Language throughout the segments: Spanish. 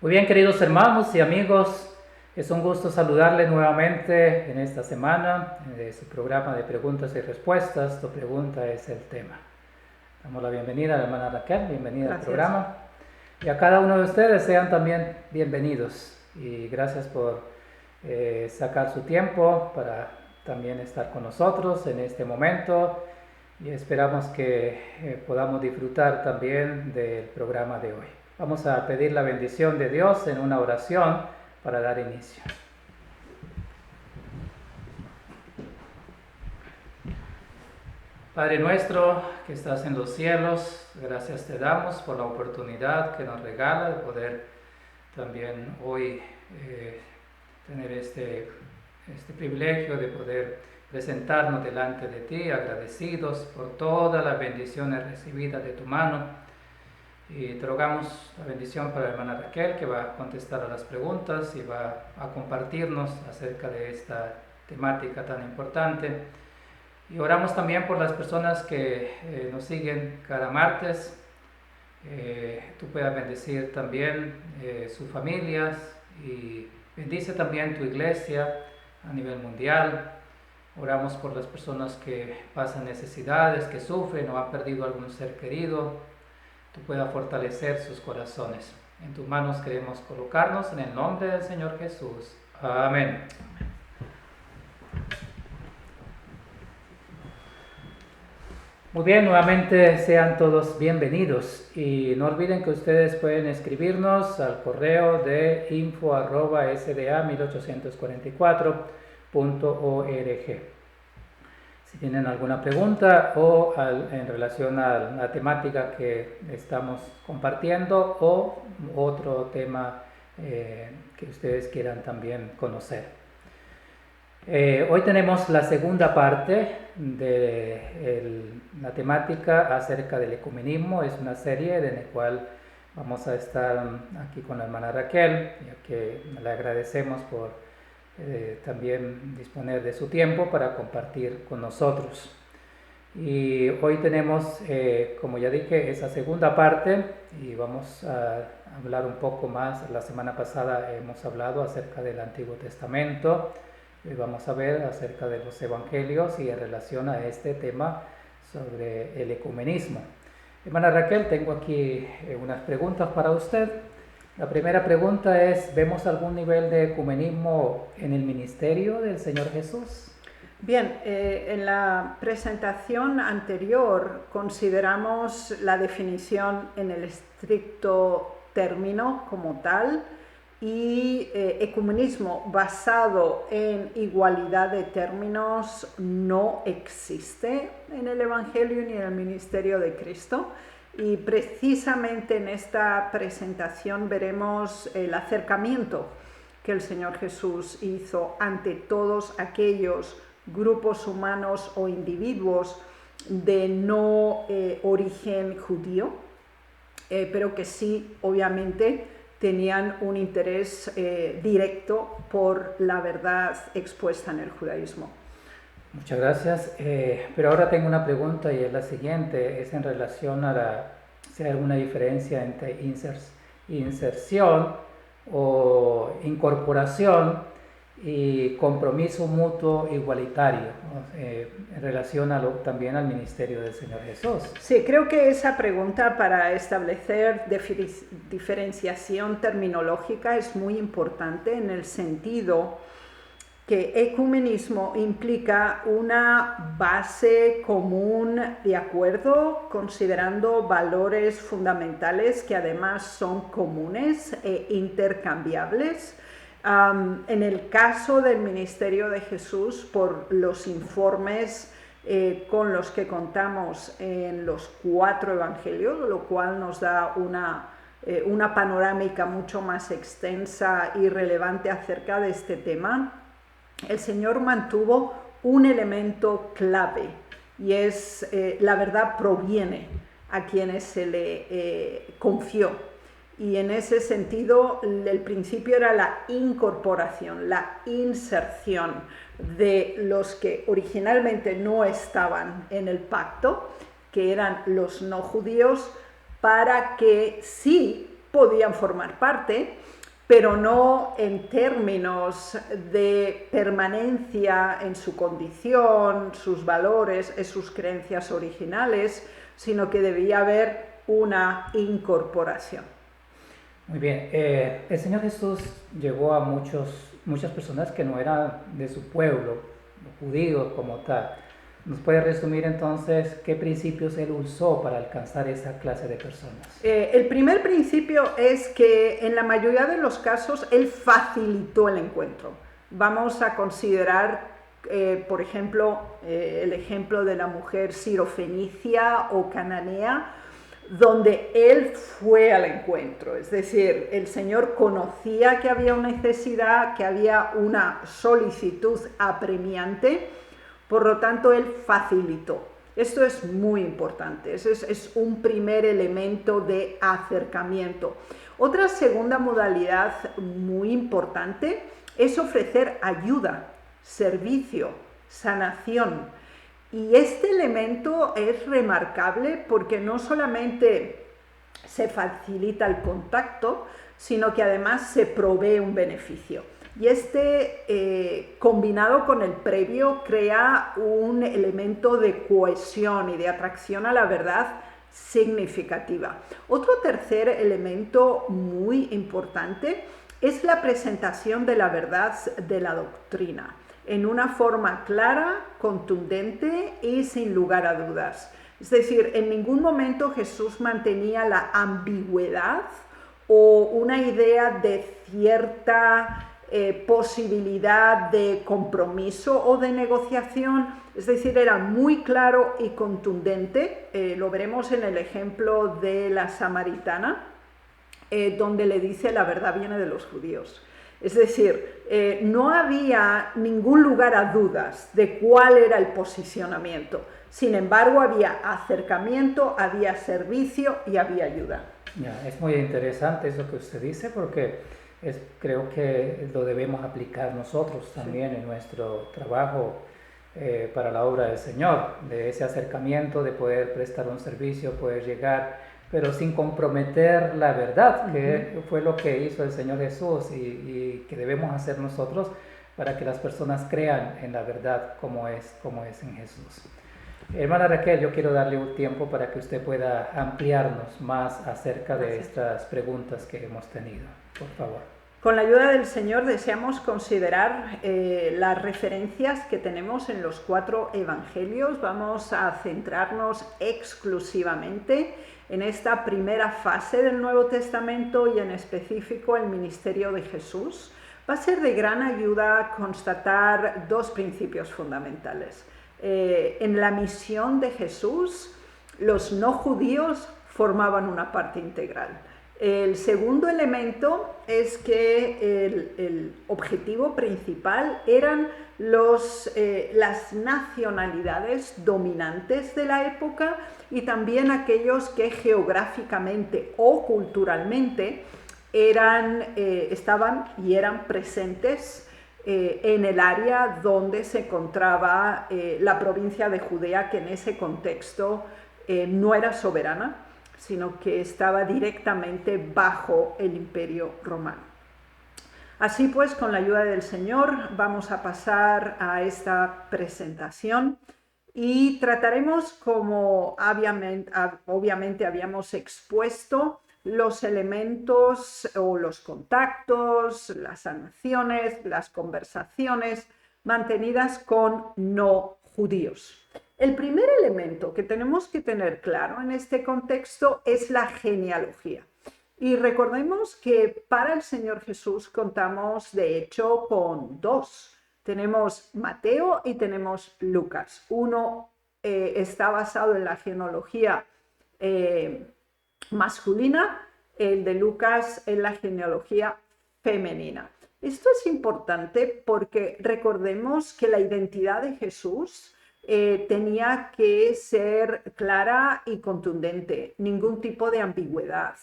Muy bien, queridos hermanos y amigos, es un gusto saludarles nuevamente en esta semana de su programa de preguntas y respuestas. Tu pregunta es el tema. Damos la bienvenida a la hermana Raquel, bienvenida al programa. Y a cada uno de ustedes sean también bienvenidos. Y gracias por sacar su tiempo para también estar con nosotros en este momento. Y esperamos que podamos disfrutar también del programa de hoy. Vamos a pedir la bendición de Dios en una oración para dar inicio. Padre nuestro que estás en los cielos, gracias te damos por la oportunidad que nos regala de poder también hoy tener este privilegio de poder presentarnos delante de ti, agradecidos por todas las bendiciones recibidas de tu mano. Y te rogamos la bendición para la hermana Raquel, que va a contestar a las preguntas y va a compartirnos acerca de esta temática tan importante. Y oramos también por las personas que nos siguen cada martes. Tú puedas bendecir también sus familias y bendice también tu iglesia a nivel mundial. Oramos por las personas que pasan necesidades, que sufren o han perdido algún ser querido. Tú puedas fortalecer sus corazones. En tus manos queremos colocarnos en el nombre del Señor Jesús. Amén. Muy bien, nuevamente sean todos bienvenidos y no olviden que ustedes pueden escribirnos al correo de info@sda1844.org. Si tienen alguna pregunta o en relación a la temática que estamos compartiendo o otro tema que ustedes quieran también conocer. Hoy tenemos la segunda parte de la temática acerca del ecumenismo. Es una serie en la cual vamos a estar aquí con la hermana Raquel, ya que le agradecemos por también disponer de su tiempo para compartir con nosotros. Y hoy tenemos, como ya dije, esa segunda parte y vamos a hablar un poco más. La semana pasada hemos hablado acerca del Antiguo Testamento. Hoy vamos a ver acerca de los evangelios y en relación a este tema sobre el ecumenismo. Hermana Raquel, tengo aquí unas preguntas para usted. La primera pregunta es, ¿vemos algún nivel de ecumenismo en el ministerio del Señor Jesús? Bien, en la presentación anterior consideramos la definición en el estricto término como tal y ecumenismo basado en igualdad de términos no existe en el Evangelio ni en el ministerio de Cristo. Y precisamente en esta presentación veremos el acercamiento que el Señor Jesús hizo ante todos aquellos grupos humanos o individuos de no origen judío, pero que sí, obviamente, tenían un interés directo por la verdad expuesta en el judaísmo. Muchas gracias, pero ahora tengo una pregunta y es la siguiente, es en relación a si hay alguna diferencia entre inserción o incorporación y compromiso mutuo igualitario, en relación también al ministerio del Señor Jesús. Sí, creo que esa pregunta para establecer diferenciación terminológica es muy importante en el sentido que ecumenismo implica una base común de acuerdo, considerando valores fundamentales que además son comunes e intercambiables. En el caso del ministerio de Jesús, por los informes con los que contamos en los 4 evangelios, lo cual nos da una panorámica mucho más extensa y relevante acerca de este tema, el Señor mantuvo un elemento clave y es la verdad proviene a quienes se le confió. Y en ese sentido el principio era la incorporación, la inserción de los que originalmente no estaban en el pacto, que eran los no judíos, para que sí podían formar parte pero no en términos de permanencia en su condición, sus valores, sus creencias originales, sino que debía haber una incorporación. Muy bien, el Señor Jesús llegó a muchas personas que no eran de su pueblo, judíos como tal. ¿Nos puede resumir entonces qué principios Él usó para alcanzar esa clase de personas? El primer principio es que en la mayoría de los casos Él facilitó el encuentro. Vamos a considerar, por ejemplo, el ejemplo de la mujer sirofenicia o cananea, donde Él fue al encuentro. Es decir, el Señor conocía que había una necesidad, que había una solicitud apremiante, por lo tanto, Él facilitó. Esto es muy importante, es un primer elemento de acercamiento. Otra segunda modalidad muy importante es ofrecer ayuda, servicio, sanación. Y este elemento es remarcable porque no solamente se facilita el contacto, sino que además se provee un beneficio. Y combinado con el previo, crea un elemento de cohesión y de atracción a la verdad significativa. Otro tercer elemento muy importante es la presentación de la verdad de la doctrina, en una forma clara, contundente y sin lugar a dudas. Es decir, en ningún momento Jesús mantenía la ambigüedad o una idea de cierta posibilidad de compromiso o de negociación. Es decir, era muy claro y contundente. Lo veremos en el ejemplo de la samaritana, donde le dice: la verdad viene de los judíos. Es decir, no había ningún lugar a dudas de cuál era el posicionamiento. Sin embargo, había acercamiento, había servicio y había ayuda. Ya, es muy interesante eso que usted dice, porque creo que lo debemos aplicar nosotros también en nuestro trabajo para la obra del Señor, de ese acercamiento, de poder prestar un servicio, poder llegar, pero sin comprometer la verdad, que fue lo que hizo el Señor Jesús y que debemos hacer nosotros para que las personas crean en la verdad como es en Jesús. Hermana Raquel, yo quiero darle un tiempo para que usted pueda ampliarnos más acerca de estas preguntas que hemos tenido. Por favor. Con la ayuda del Señor deseamos considerar las referencias que tenemos en los 4 evangelios. Vamos a centrarnos exclusivamente en esta primera fase del Nuevo Testamento y en específico el ministerio de Jesús. Va a ser de gran ayuda constatar 2 principios fundamentales. En la misión de Jesús, los no judíos formaban una parte integral. El segundo elemento es que el objetivo principal eran las nacionalidades dominantes de la época y también aquellos que geográficamente o culturalmente estaban y eran presentes en el área donde se encontraba la provincia de Judea, que en ese contexto no era soberana, sino que estaba directamente bajo el Imperio Romano. Así pues, con la ayuda del Señor, vamos a pasar a esta presentación y trataremos, como obviamente habíamos expuesto, los elementos o los contactos, las sanaciones, las conversaciones mantenidas con no judíos. El primer elemento que tenemos que tener claro en este contexto es la genealogía. Y recordemos que para el Señor Jesús contamos de hecho con 2. Tenemos Mateo y tenemos Lucas. Uno está basado en la genealogía masculina, el de Lucas en la genealogía femenina. Esto es importante porque recordemos que la identidad de Jesús tenía que ser clara y contundente, ningún tipo de ambigüedad.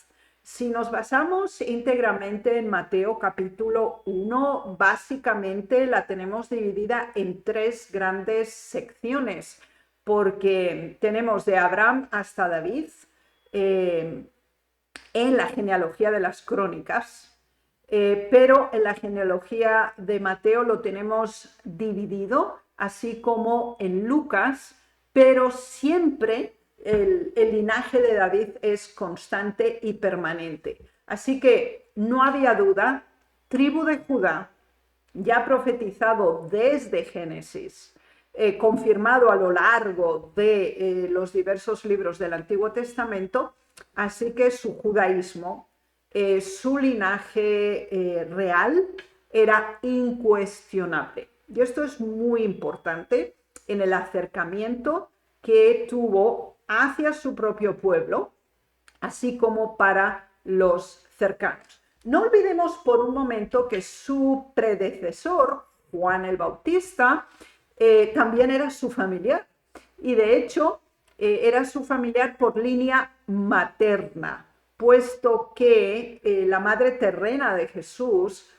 Si nos basamos íntegramente en Mateo capítulo 1, básicamente la tenemos dividida en 3 grandes secciones, porque tenemos de Abraham hasta David, en la genealogía de las crónicas, pero en la genealogía de Mateo lo tenemos dividido, así como en Lucas, pero siempre el linaje de David es constante y permanente. Así que no había duda, tribu de Judá, ya profetizado desde Génesis, confirmado a lo largo de los diversos libros del Antiguo Testamento, así que su judaísmo, su linaje real era incuestionable. Y esto es muy importante en el acercamiento que tuvo hacia su propio pueblo, así como para los cercanos. No olvidemos por un momento que su predecesor, Juan el Bautista, también era su familiar. Y de hecho, era su familiar por línea materna, puesto que la madre terrena de Jesús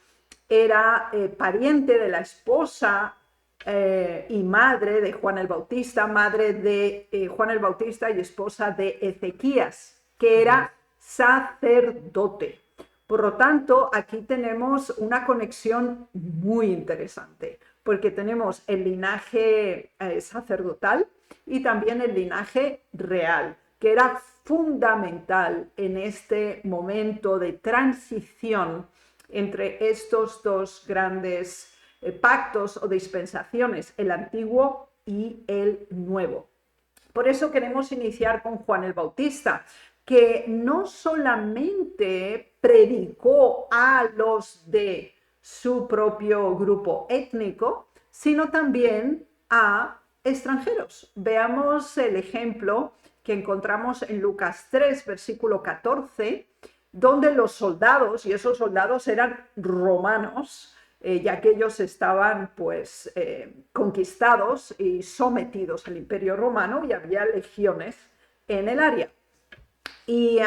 era pariente de la esposa y madre de Juan el Bautista, madre de Juan el Bautista y esposa de Ezequías, que era sacerdote. Por lo tanto, aquí tenemos una conexión muy interesante, porque tenemos el linaje sacerdotal y también el linaje real, que era fundamental en este momento de transición entre estos dos grandes pactos o dispensaciones, el antiguo y el nuevo. Por eso queremos iniciar con Juan el Bautista, que no solamente predicó a los de su propio grupo étnico, sino también a extranjeros. Veamos el ejemplo que encontramos en Lucas 3, versículo 14, donde los soldados, y esos soldados eran romanos, ya que ellos estaban pues conquistados y sometidos al Imperio Romano y había legiones en el área. Y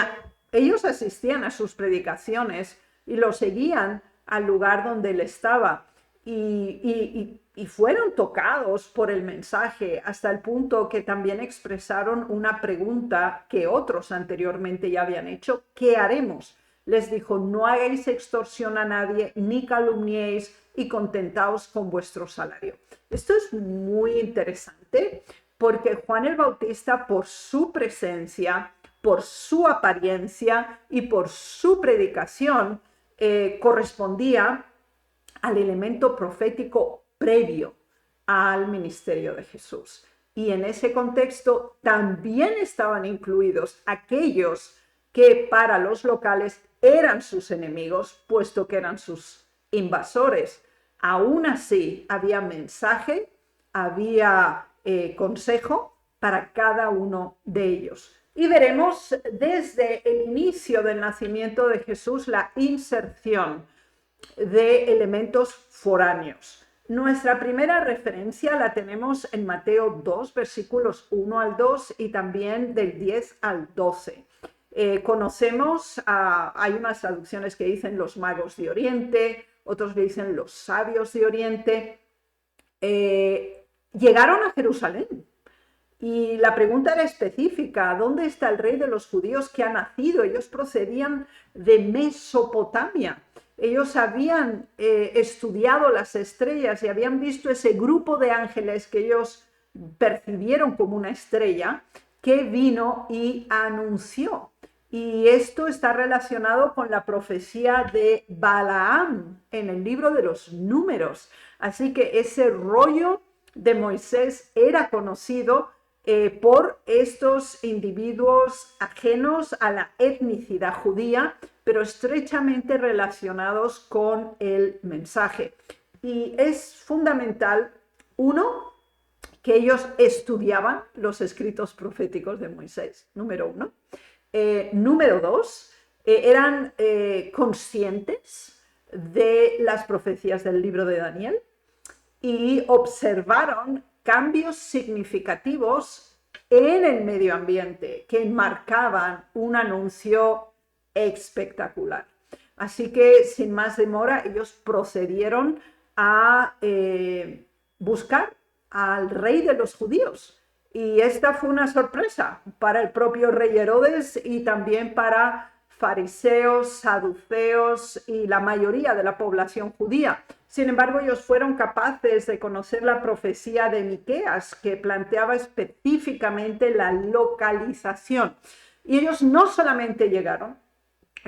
ellos asistían a sus predicaciones y lo seguían al lugar donde él estaba y fueron tocados por el mensaje hasta el punto que también expresaron una pregunta que otros anteriormente ya habían hecho: ¿qué haremos? Les dijo: no hagáis extorsión a nadie, ni calumniéis, y contentaos con vuestro salario. Esto es muy interesante porque Juan el Bautista, por su presencia, por su apariencia y por su predicación, correspondía al elemento profético previo al ministerio de Jesús. Y en ese contexto también estaban incluidos aquellos que para los locales eran sus enemigos, puesto que eran sus invasores. Aún así, había mensaje, había consejo para cada uno de ellos. Y veremos desde el inicio del nacimiento de Jesús la inserción de elementos foráneos. Nuestra primera referencia la tenemos en Mateo 2, versículos 1 al 2 y también del 10 al 12. Conocemos, hay unas traducciones que dicen los magos de Oriente, otros que dicen los sabios de Oriente. Llegaron a Jerusalén y la pregunta era específica: ¿dónde está el rey de los judíos que ha nacido? Ellos procedían de Mesopotamia. Ellos habían estudiado las estrellas y habían visto ese grupo de ángeles que ellos percibieron como una estrella que vino y anunció. Y esto está relacionado con la profecía de Balaam en el libro de los Números. Así que ese rollo de Moisés era conocido por estos individuos ajenos a la etnicidad judía, pero estrechamente relacionados con el mensaje. Y es fundamental, uno, que ellos estudiaban los escritos proféticos de Moisés, número uno. Número dos, eran conscientes de las profecías del libro de Daniel y observaron cambios significativos en el medio ambiente que marcaban un anuncio espectacular. Así que, sin más demora, ellos procedieron a buscar al rey de los judíos. Y esta fue una sorpresa para el propio rey Herodes y también para fariseos, saduceos y la mayoría de la población judía. Sin embargo, ellos fueron capaces de conocer la profecía de Miqueas, que planteaba específicamente la localización. Y ellos no solamente llegaron,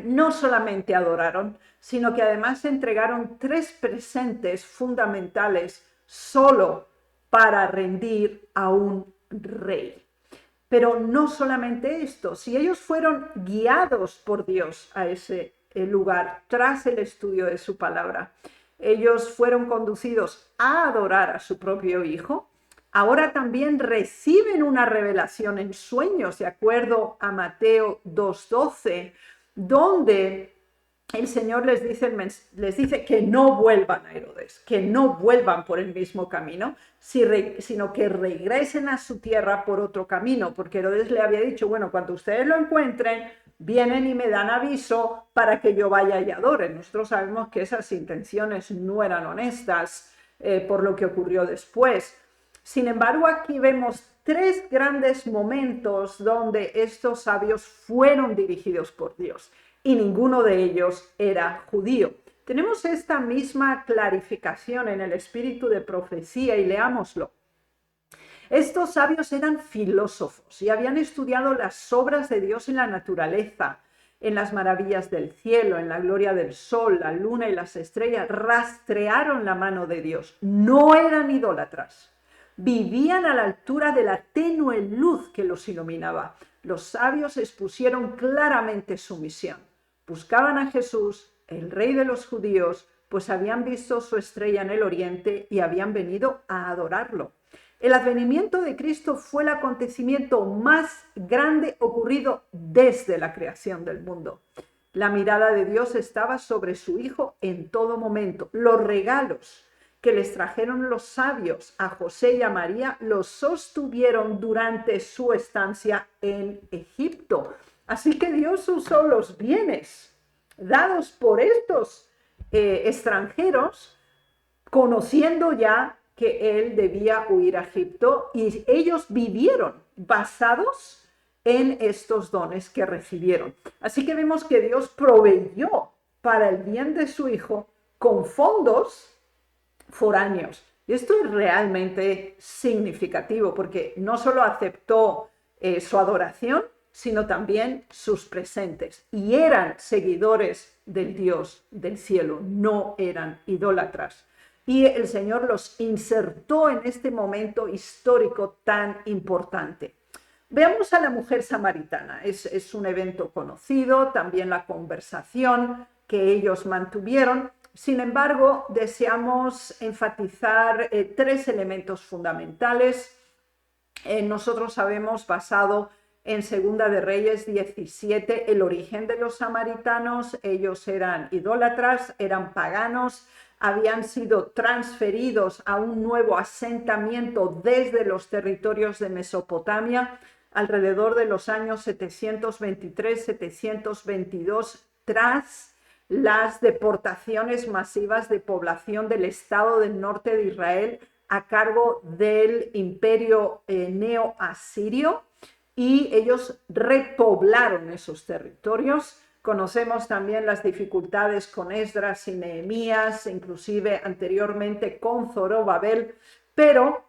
no solamente adoraron, sino que además entregaron 3 presentes fundamentales solo para rendir a un rey. Pero no solamente esto, si ellos fueron guiados por Dios a ese lugar tras el estudio de su palabra, ellos fueron conducidos a adorar a su propio Hijo, ahora también reciben una revelación en sueños, de acuerdo a Mateo 2:12, donde el Señor les dice que no vuelvan a Herodes, que no vuelvan por el mismo camino, sino que regresen a su tierra por otro camino, porque Herodes le había dicho, bueno, cuando ustedes lo encuentren, vienen y me dan aviso para que yo vaya y adore. Nosotros sabemos que esas intenciones no eran honestas por lo que ocurrió después. Sin embargo, aquí vemos 3 grandes momentos donde estos sabios fueron dirigidos por Dios y ninguno de ellos era judío. Tenemos esta misma clarificación en el espíritu de profecía y leámoslo. Estos sabios eran filósofos y habían estudiado las obras de Dios en la naturaleza, en las maravillas del cielo, en la gloria del sol, la luna y las estrellas. Rastrearon la mano de Dios, no eran idólatras. Vivían a la altura de la tenue luz que los iluminaba. Los sabios expusieron claramente su misión. Buscaban a Jesús, el rey de los judíos, pues habían visto su estrella en el oriente y habían venido a adorarlo. El advenimiento de Cristo fue el acontecimiento más grande ocurrido desde la creación del mundo. La mirada de Dios estaba sobre su Hijo en todo momento. Los regalos que les trajeron los sabios a José y a María los sostuvieron durante su estancia en Egipto. Así que Dios usó los bienes dados por estos extranjeros, conociendo ya que él debía huir a Egipto, y ellos vivieron basados en estos dones que recibieron. Así que vemos que Dios proveyó para el bien de su Hijo con fondos foráneos. Y esto es realmente significativo porque no solo aceptó su adoración, sino también sus presentes. Y eran seguidores del Dios del cielo, no eran idólatras. Y el Señor los insertó en este momento histórico tan importante. Veamos a la mujer samaritana. Es un evento conocido, también la conversación que ellos mantuvieron. Sin embargo, deseamos enfatizar 3 elementos fundamentales. Nosotros sabemos, basado en Segunda de Reyes 17, el origen de los samaritanos. Ellos eran idólatras, eran paganos, habían sido transferidos a un nuevo asentamiento desde los territorios de Mesopotamia alrededor de los años 723-722 tras las deportaciones masivas de población del estado del norte de Israel a cargo del imperio neo-asirio, y ellos repoblaron esos territorios. Conocemos también las dificultades con Esdras y Nehemías, inclusive anteriormente con Zorobabel, pero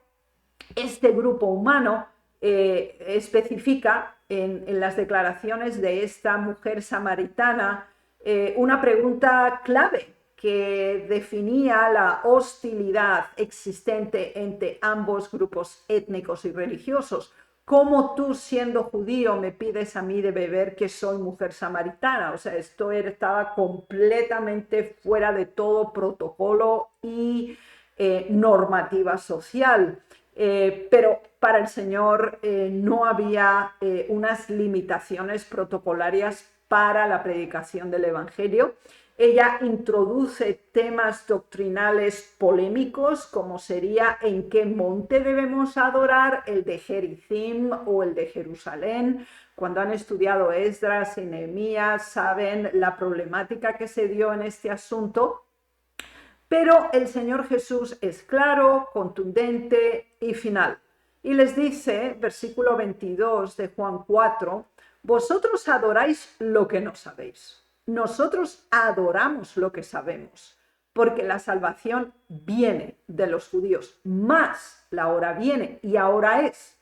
este grupo humano especifica en las declaraciones de esta mujer samaritana una pregunta clave que definía la hostilidad existente entre ambos grupos étnicos y religiosos. ¿Cómo tú, siendo judío, me pides a mí de beber que soy mujer samaritana? O sea, esto estaba completamente fuera de todo protocolo y normativa social. Pero para el Señor no había unas limitaciones protocolarias para la predicación del Evangelio. Ella introduce temas doctrinales polémicos, como sería en qué monte debemos adorar, el de Gerizim o el de Jerusalén. Cuando han estudiado Esdras y Nehemías, saben la problemática que se dio en este asunto. Pero el Señor Jesús es claro, contundente y final. Y les dice, versículo 22 de Juan 4, vosotros adoráis lo que no sabéis. Nosotros adoramos lo que sabemos, porque la salvación viene de los judíos, más la hora viene y ahora es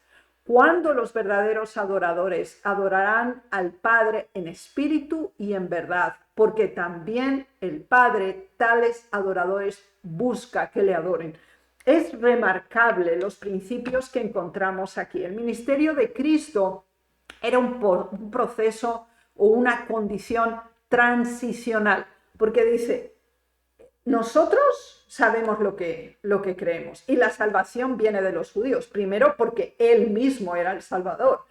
cuando los verdaderos adoradores adorarán al Padre en espíritu y en verdad, porque también el Padre tales adoradores busca que le adoren. Es remarcable los principios que encontramos aquí. El ministerio de Cristo era un proceso o una condición transicional, porque dice, nosotros sabemos lo que creemos y la salvación viene de los judíos, primero porque él mismo era el Salvador,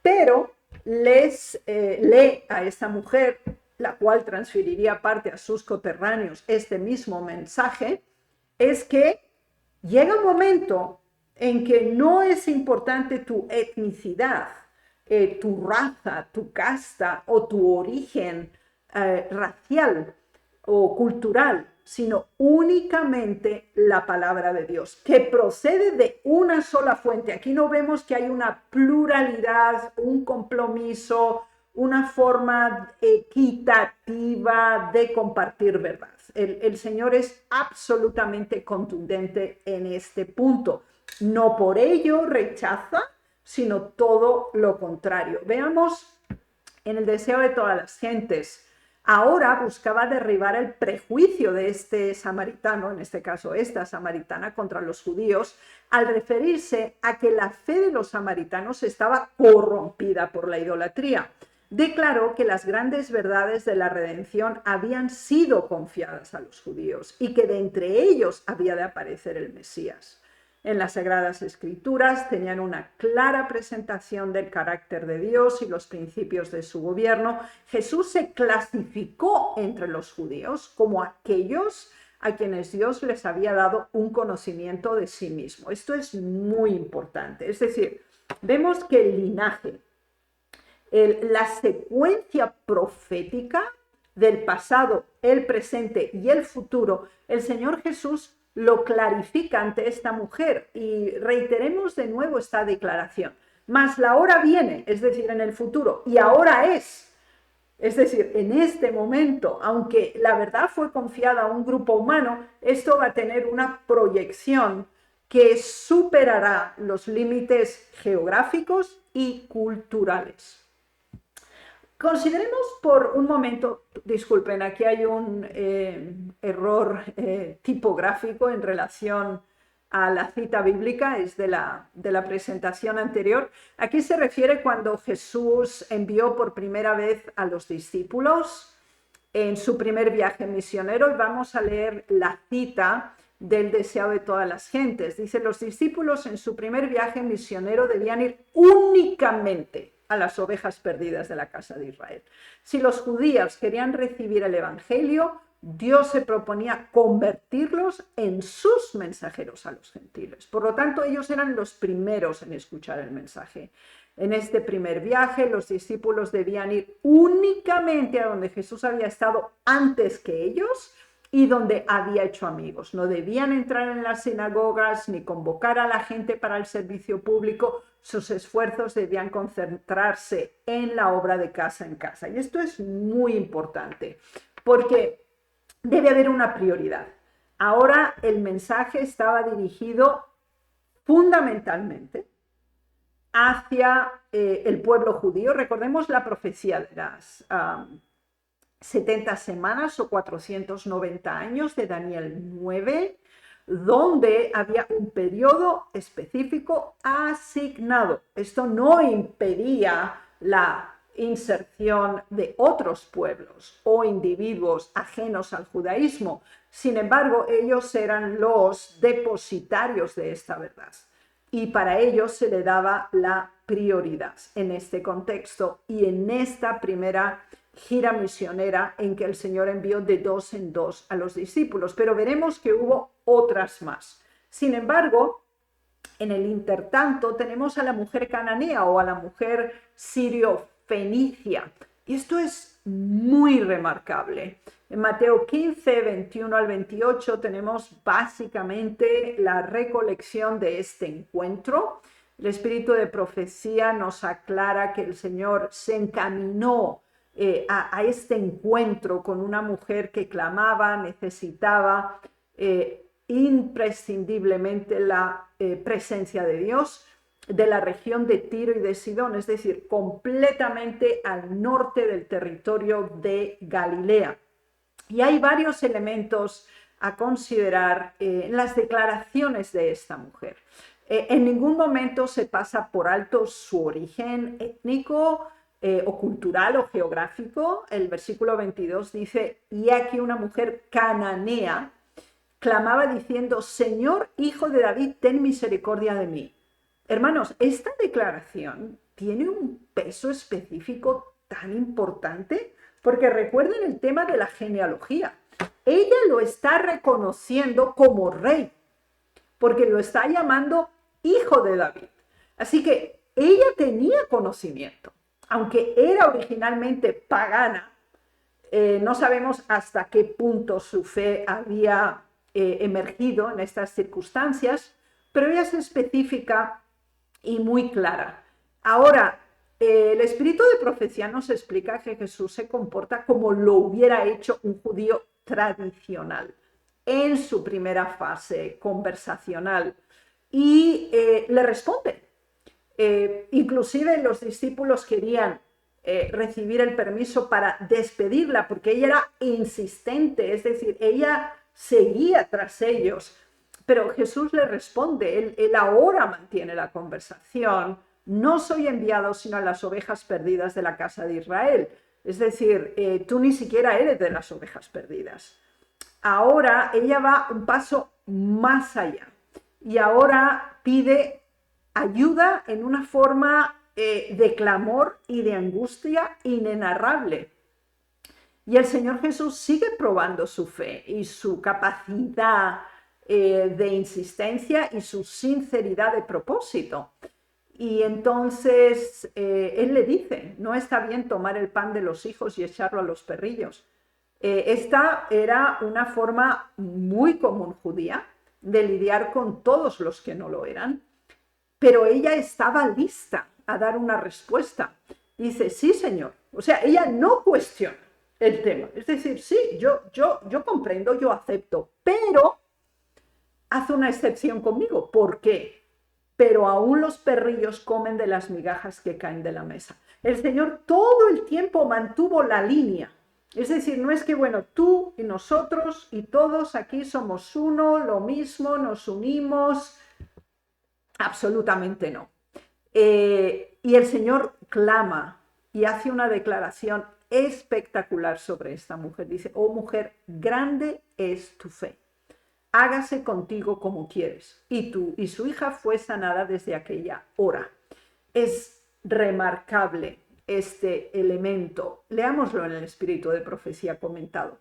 pero lee a esta mujer, la cual transferiría parte a sus coterráneos este mismo mensaje, es que llega un momento en que no es importante tu etnicidad, tu raza, tu casta o tu origen racial o cultural, sino únicamente la palabra de Dios, que procede de una sola fuente. Aquí no vemos que hay una pluralidad, un compromiso, una forma equitativa de compartir verdad. El Señor es absolutamente contundente en este punto. No por ello rechaza, sino todo lo contrario. Veamos en el deseo de todas las gentes. Ahora buscaba derribar el prejuicio de este samaritano, en este caso esta samaritana, contra los judíos, al referirse a que la fe de los samaritanos estaba corrompida por la idolatría. Declaró que las grandes verdades de la redención habían sido confiadas a los judíos y que de entre ellos había de aparecer el Mesías. En las Sagradas Escrituras tenían una clara presentación del carácter de Dios y los principios de su gobierno. Jesús se clasificó entre los judíos como aquellos a quienes Dios les había dado un conocimiento de sí mismo. Esto es muy importante. Es decir, vemos que el linaje, la secuencia profética del pasado, el presente y el futuro, el Señor Jesús lo clarifica ante esta mujer y reiteremos de nuevo esta declaración. Mas la hora viene, es decir, en el futuro, y ahora es decir, en este momento, aunque la verdad fue confiada a un grupo humano, esto va a tener una proyección que superará los límites geográficos y culturales. Consideremos por un momento, disculpen, aquí hay un error tipográfico en relación a la cita bíblica, es de la presentación anterior. Aquí se refiere cuando Jesús envió por primera vez a los discípulos en su primer viaje misionero, y vamos a leer la cita del deseo de todas las gentes. Dice, los discípulos en su primer viaje misionero debían ir únicamente a las ovejas perdidas de la casa de Israel. Si los judíos querían recibir el evangelio, Dios se proponía convertirlos en sus mensajeros a los gentiles. Por lo tanto, ellos eran los primeros en escuchar el mensaje. En este primer viaje, los discípulos debían ir únicamente a donde Jesús había estado antes que ellos y donde había hecho amigos. No debían entrar en las sinagogas ni convocar a la gente para el servicio público. Sus esfuerzos debían concentrarse en la obra de casa en casa. Y esto es muy importante porque debe haber una prioridad. Ahora el mensaje estaba dirigido fundamentalmente hacia el pueblo judío. Recordemos la profecía de las 70 semanas o 490 años de Daniel 9, donde había un periodo específico asignado. Esto no impedía la inserción de otros pueblos o individuos ajenos al judaísmo. Sin embargo, ellos eran los depositarios de esta verdad y para ellos se le daba la prioridad en este contexto y en esta primera gira misionera en que el Señor envió de dos en dos a los discípulos, pero veremos que hubo otras más. Sin embargo, en el intertanto tenemos a la mujer cananea o a la mujer sirio-fenicia, y esto es muy remarcable. En Mateo 15, 21 al 28 tenemos básicamente la recolección de este encuentro. El espíritu de profecía nos aclara que el Señor se encaminó a este encuentro con una mujer que clamaba, necesitaba imprescindiblemente la presencia de Dios, de la región de Tiro y de Sidón, es decir, completamente al norte del territorio de Galilea. Y hay varios elementos a considerar en las declaraciones de esta mujer. En ningún momento se pasa por alto su origen étnico o cultural o geográfico. El versículo 22 dice: y aquí una mujer cananea clamaba diciendo: Señor, hijo de David, ten misericordia de mí. Hermanos, esta declaración tiene un peso específico tan importante, porque recuerden el tema de la genealogía. Ella lo está reconociendo como rey, porque lo está llamando hijo de David. Así que ella tenía conocimiento, aunque era originalmente pagana. No sabemos hasta qué punto su fe había emergido en estas circunstancias, pero ella es específica y muy clara. Ahora, el espíritu de profecía nos explica que Jesús se comporta como lo hubiera hecho un judío tradicional en su primera fase conversacional y le responde. Inclusive los discípulos querían recibir el permiso para despedirla porque ella era insistente, es decir, ella seguía tras ellos. Pero Jesús le responde, él ahora mantiene la conversación: no soy enviado sino a las ovejas perdidas de la casa de Israel. Es decir, tú ni siquiera eres de las ovejas perdidas. Ahora ella va un paso más allá y ahora pide ayuda en una forma de clamor y de angustia inenarrable. Y el Señor Jesús sigue probando su fe y su capacidad de insistencia y su sinceridad de propósito. Y entonces Él le dice: no está bien tomar el pan de los hijos y echarlo a los perrillos. Esta era una forma muy común judía de lidiar con todos los que no lo eran, pero ella estaba lista a dar una respuesta. Dice: sí, Señor. O sea, ella no cuestiona el tema. Es decir, sí, yo comprendo, yo acepto, pero hace una excepción conmigo. ¿Por qué? Pero aún los perrillos comen de las migajas que caen de la mesa. El Señor todo el tiempo mantuvo la línea. Es decir, no es que, bueno, tú y nosotros y todos aquí somos uno, lo mismo, nos unimos. Absolutamente no. Y el Señor clama y hace una declaración espectacular sobre esta mujer. Dice: oh mujer, grande es tu fe. Hágase contigo como quieres. Y su hija fue sanada desde aquella hora. Es remarcable este elemento. Leámoslo en el espíritu de profecía comentado.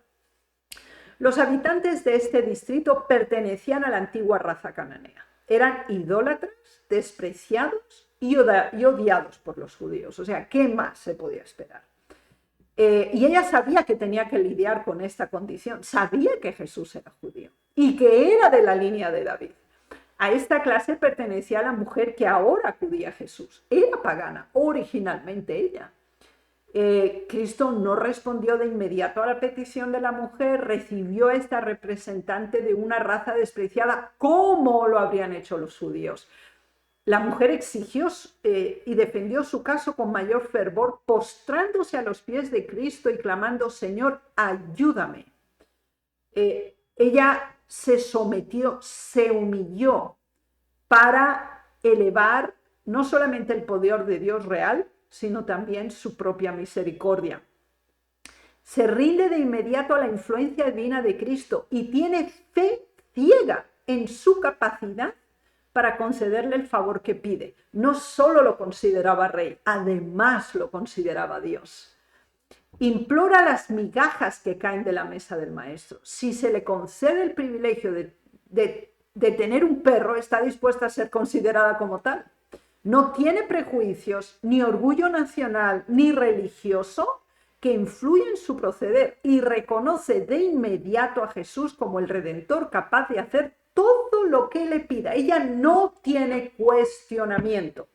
Los habitantes de este distrito pertenecían a la antigua raza cananea. Eran idólatras, despreciados y odiados por los judíos. O sea, ¿qué más se podía esperar? Y ella sabía que tenía que lidiar con esta condición. Sabía que Jesús era judío y que era de la línea de David. A esta clase pertenecía la mujer que ahora acudía a Jesús. Era pagana, originalmente ella. Cristo no respondió de inmediato a la petición de la mujer, recibió a esta representante de una raza despreciada, como lo habrían hecho los judíos. La mujer exigió y defendió su caso con mayor fervor, postrándose a los pies de Cristo y clamando: Señor, ayúdame. Ella se sometió, se humilló para elevar no solamente el poder de Dios real, sino también su propia misericordia. Se rinde de inmediato a la influencia divina de Cristo y tiene fe ciega en su capacidad para concederle el favor que pide. No solo lo consideraba rey, además lo consideraba Dios. Implora las migajas que caen de la mesa del maestro. Si se le concede el privilegio de tener un perro, está dispuesta a ser considerada como tal. No tiene prejuicios, ni orgullo nacional, ni religioso que influye en su proceder, y reconoce de inmediato a Jesús como el Redentor capaz de hacer todo lo que le pida. Ella no tiene cuestionamiento.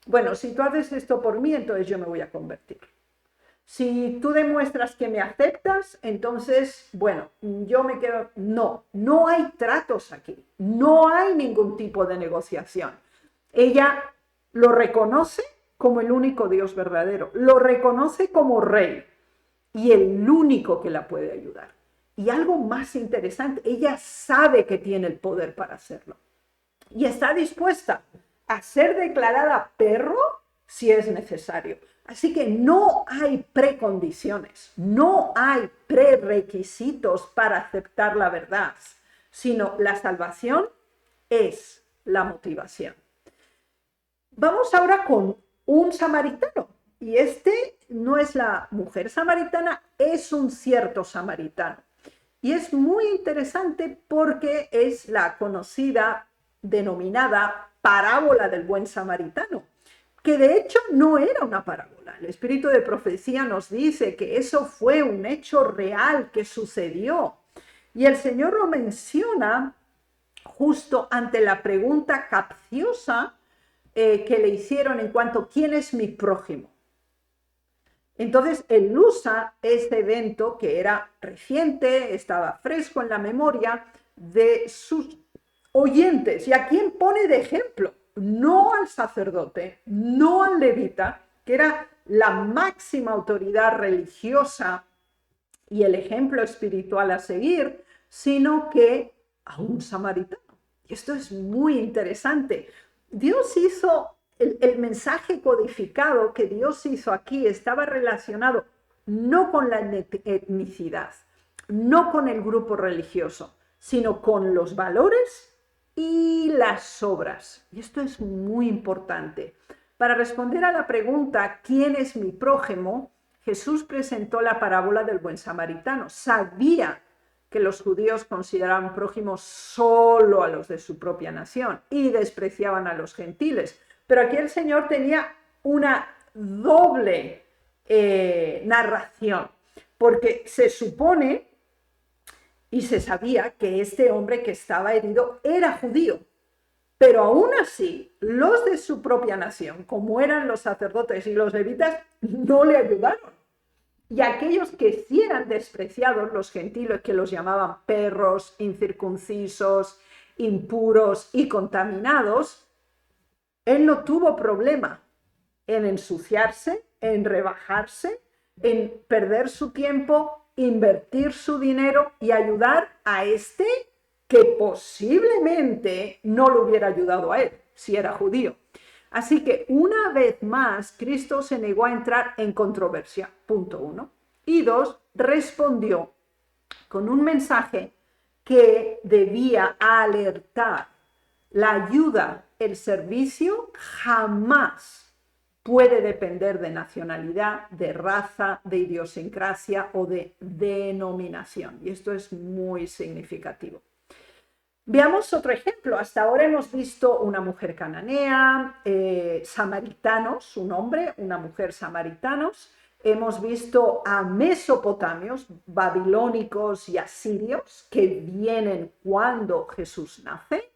Bueno, si tú haces esto por mí, entonces yo me voy a convertir. Si tú demuestras que me aceptas, entonces, bueno, yo me quedo... No, no hay tratos aquí. No hay ningún tipo de negociación. Ella lo reconoce como el único Dios verdadero. Lo reconoce como rey y el único que la puede ayudar. Y algo más interesante, ella sabe que tiene el poder para hacerlo. Y está dispuesta a ser declarada perro si es necesario. Así que no hay precondiciones, no hay prerequisitos para aceptar la verdad, sino la salvación es la motivación. Vamos ahora con un samaritano. Y este no es la mujer samaritana, es un cierto samaritano. Y es muy interesante porque es la conocida, denominada parábola del buen samaritano, que de hecho no era una parábola. El espíritu de profecía nos dice que eso fue un hecho real que sucedió. Y el Señor lo menciona justo ante la pregunta capciosa que le hicieron en cuanto a ¿quién es mi prójimo? Entonces, él usa este evento que era reciente, estaba fresco en la memoria de sus oyentes. ¿Y a quién pone de ejemplo? No al sacerdote, no al levita, que era la máxima autoridad religiosa y el ejemplo espiritual a seguir, sino que a un samaritano. Y esto es muy interesante. Dios hizo el mensaje codificado que Dios hizo aquí estaba relacionado no con la etnicidad, no con el grupo religioso, sino con los valores y las obras. Y esto es muy importante. Para responder a la pregunta, ¿quién es mi prójimo?, Jesús presentó la parábola del buen samaritano. Sabía que los judíos consideraban prójimos solo a los de su propia nación y despreciaban a los gentiles. Pero aquí el Señor tenía una doble narración, porque se supone y se sabía que este hombre que estaba herido era judío, pero aún así los de su propia nación, como eran los sacerdotes y los levitas, no le ayudaron. Y aquellos que sí eran despreciados, los gentiles, que los llamaban perros, incircuncisos, impuros y contaminados, él no tuvo problema en ensuciarse, en rebajarse, en perder su tiempo, invertir su dinero y ayudar a este que posiblemente no lo hubiera ayudado a él, si era judío. Así que una vez más, Cristo se negó a entrar en controversia, punto 1. Y 2, respondió con un mensaje que debía alertar. La ayuda, el servicio, jamás puede depender de nacionalidad, de raza, de idiosincrasia o de denominación. Y esto es muy significativo. Veamos otro ejemplo. Hasta ahora hemos visto una mujer cananea, samaritanos, un hombre, una mujer samaritanos. Hemos visto a mesopotamios, babilónicos y asirios que vienen cuando Jesús nace.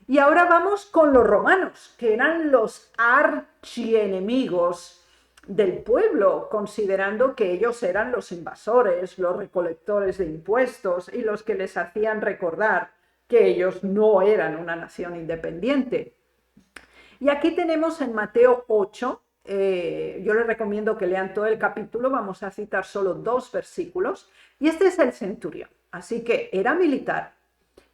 Y ahora vamos con los romanos, que eran los archienemigos del pueblo, considerando que ellos eran los invasores, los recolectores de impuestos y los que les hacían recordar que ellos no eran una nación independiente. Y aquí tenemos en Mateo 8, yo les recomiendo que lean todo el capítulo, vamos a citar solo 2 versículos, y este es el centurión, así que era militar,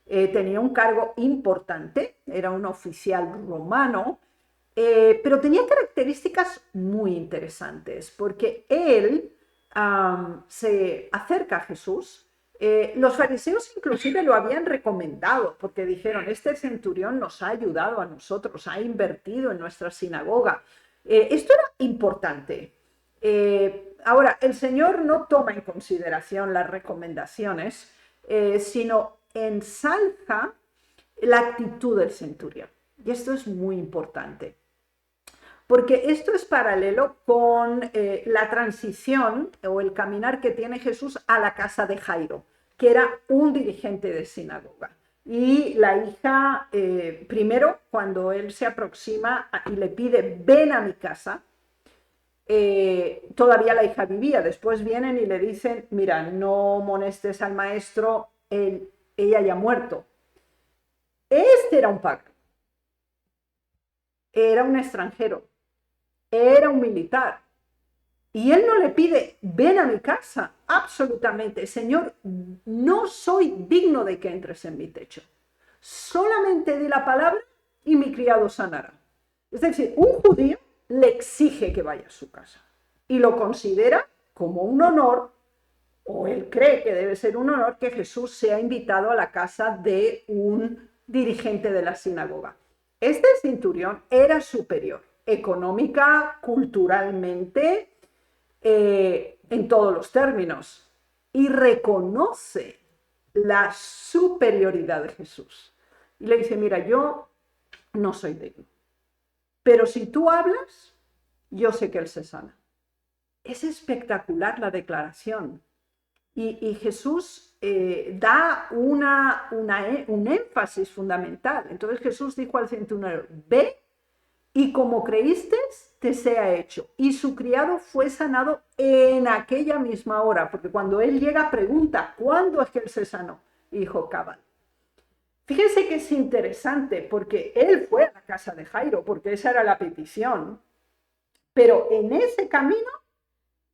tenía un cargo importante, era un oficial romano, pero tenía características muy interesantes, porque él se acerca a Jesús. Los fariseos inclusive lo habían recomendado porque dijeron, este centurión nos ha ayudado a nosotros, ha invertido en nuestra sinagoga. Esto era importante. Ahora, el Señor no toma en consideración las recomendaciones, sino ensalza la actitud del centurión. Y esto es muy importante, porque esto es paralelo con la transición o el caminar que tiene Jesús a la casa de Jairo, que era un dirigente de sinagoga. Y la hija, primero, cuando él se aproxima y le pide, ven a mi casa, todavía la hija vivía. Después vienen y le dicen, mira, no molestes al maestro, ella ya ha muerto. Este era un pagano, era un extranjero, era un militar. Y él no le pide, ven a mi casa, absolutamente. Señor, no soy digno de que entres en mi techo. Solamente di la palabra y mi criado sanará. Es decir, un judío le exige que vaya a su casa y lo considera como un honor, o él cree que debe ser un honor, que Jesús sea invitado a la casa de un dirigente de la sinagoga. Este centurión era superior económica, culturalmente, en todos los términos, y reconoce la superioridad de Jesús. Y le dice, mira, yo no soy digno, pero si tú hablas, yo sé que Él se sana. Es espectacular la declaración. Y Jesús da un énfasis fundamental. Entonces Jesús dijo al centurión, ve y como creíste, te sea hecho. Y su criado fue sanado en aquella misma hora, porque cuando él llega pregunta, ¿cuándo es que él se sanó? Y dijo, cabal. Fíjense que es interesante, porque él fue a la casa de Jairo, porque esa era la petición, pero en ese camino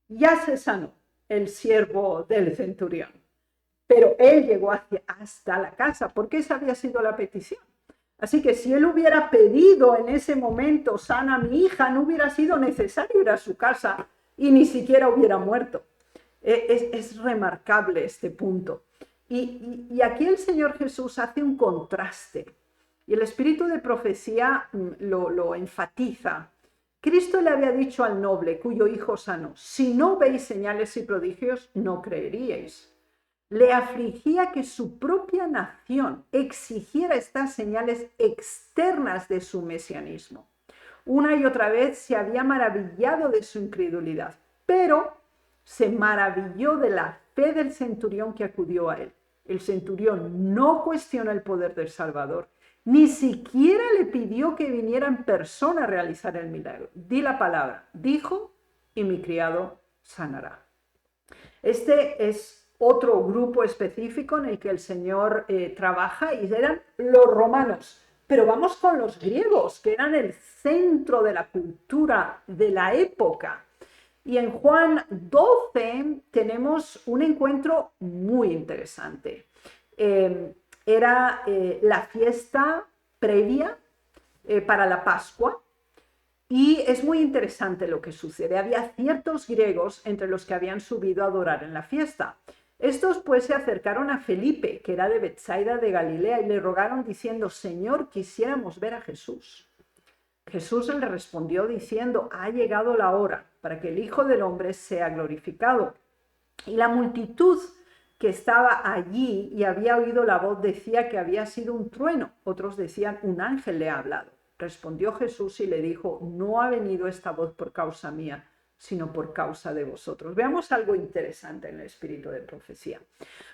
ya se sanó el siervo del centurión. Pero él llegó hasta la casa, porque esa había sido la petición. Así que si él hubiera pedido en ese momento, sana a mi hija, no hubiera sido necesario ir a su casa y ni siquiera hubiera muerto. Es remarcable este punto. Y aquí el Señor Jesús hace un contraste. Y el espíritu de profecía lo enfatiza. Cristo le había dicho al noble cuyo hijo sanó, si no veis señales y prodigios, no creeríais. Le afligía que su propia nación exigiera estas señales externas de su mesianismo. Una y otra vez se había maravillado de su incredulidad, pero se maravilló de la fe del centurión que acudió a él. El centurión no cuestionó el poder del Salvador, ni siquiera le pidió que viniera en persona a realizar el milagro. Di la palabra, dijo, y mi criado sanará. Este es otro grupo específico en el que el Señor trabaja y eran los romanos. Pero vamos con los griegos, que eran el centro de la cultura de la época. Y en Juan 12 tenemos un encuentro muy interesante. Era la fiesta previa para la Pascua. Y es muy interesante lo que sucede. Había ciertos griegos entre los que habían subido a adorar en la fiesta. Estos pues se acercaron a Felipe, que era de Betsaida de Galilea, y le rogaron diciendo, Señor, quisiéramos ver a Jesús. Jesús le respondió diciendo, ha llegado la hora para que el Hijo del Hombre sea glorificado. Y la multitud que estaba allí y había oído la voz decía que había sido un trueno. Otros decían, un ángel le ha hablado. Respondió Jesús y le dijo, no ha venido esta voz por causa mía, sino por causa de vosotros. Veamos algo interesante en el espíritu de profecía.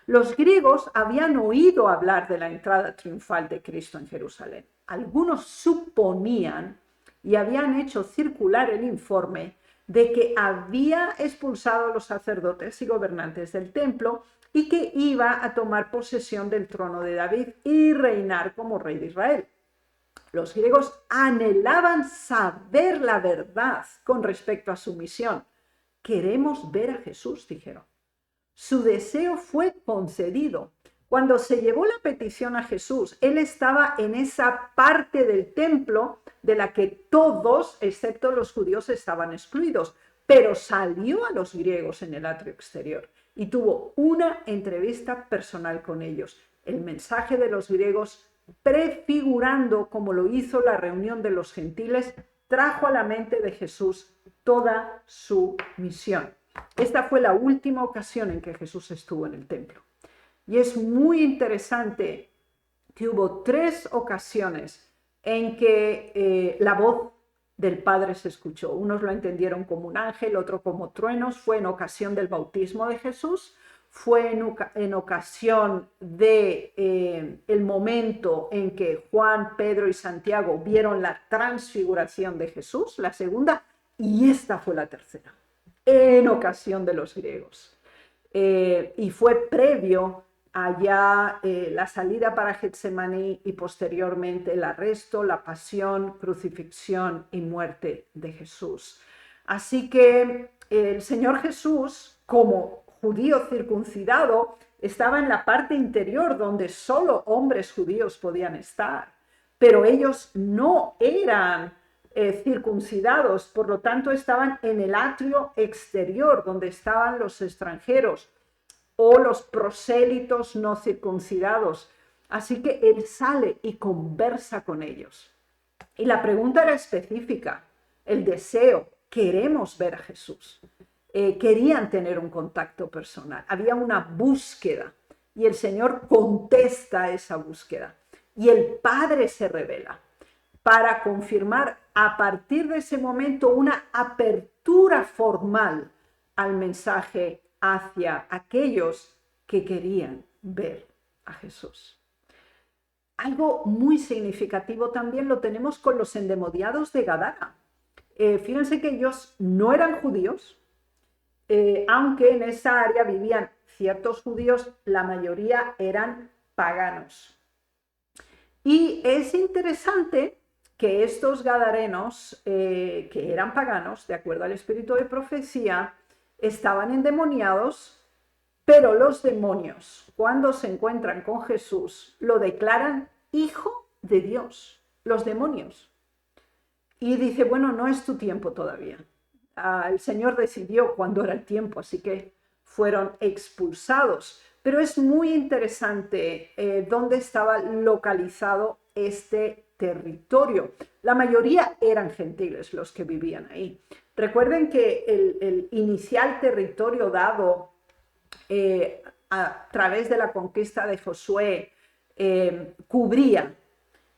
Los griegos habían oído hablar de la entrada triunfal de Cristo en Jerusalén. Algunos suponían y habían hecho circular el informe de que había expulsado a los sacerdotes y gobernantes del templo y que iba a tomar posesión del trono de David y reinar como rey de Israel. Los griegos anhelaban saber la verdad con respecto a su misión. Queremos ver a Jesús, dijeron. Su deseo fue concedido. Cuando se llevó la petición a Jesús, él estaba en esa parte del templo de la que todos, excepto los judíos, estaban excluidos, pero salió a los griegos en el atrio exterior y tuvo una entrevista personal con ellos. El mensaje de los griegos, prefigurando como lo hizo la reunión de los gentiles, trajo a la mente de Jesús toda su misión. Esta fue la última ocasión en que Jesús estuvo en el templo. Y es muy interesante que hubo 3 ocasiones en que la voz del Padre se escuchó. Unos lo entendieron como un ángel, otro como truenos. Fue en ocasión del bautismo de Jesús, fue en ocasión de el momento en que Juan, Pedro y Santiago vieron la transfiguración de Jesús, la segunda, y esta fue la tercera, en ocasión de los griegos. Y fue previo allá la salida para Getsemaní y posteriormente el arresto, la pasión, crucifixión y muerte de Jesús. Así que el Señor Jesús, como judío circuncidado, estaba en la parte interior donde solo hombres judíos podían estar, pero ellos no eran circuncidados, por lo tanto estaban en el atrio exterior donde estaban los extranjeros o los prosélitos no circuncidados. Así que él sale y conversa con ellos. Y la pregunta era específica, el deseo, queremos ver a Jesús. Querían tener un contacto personal, había una búsqueda y el Señor contesta a esa búsqueda y el Padre se revela para confirmar a partir de ese momento una apertura formal al mensaje hacia aquellos que querían ver a Jesús. Algo muy significativo también lo tenemos con los endemoniados de Gadara. Fíjense que ellos no eran judíos, aunque en esa área vivían ciertos judíos, la mayoría eran paganos. Y es interesante que estos gadarenos, que eran paganos, de acuerdo al espíritu de profecía, estaban endemoniados, pero los demonios, cuando se encuentran con Jesús, lo declaran hijo de Dios, los demonios. Y dice, bueno, no es tu tiempo todavía. El Señor decidió cuándo era el tiempo, así que fueron expulsados. Pero es muy interesante dónde estaba localizado este territorio. La mayoría eran gentiles los que vivían ahí. Recuerden que el inicial territorio dado a través de la conquista de Josué cubría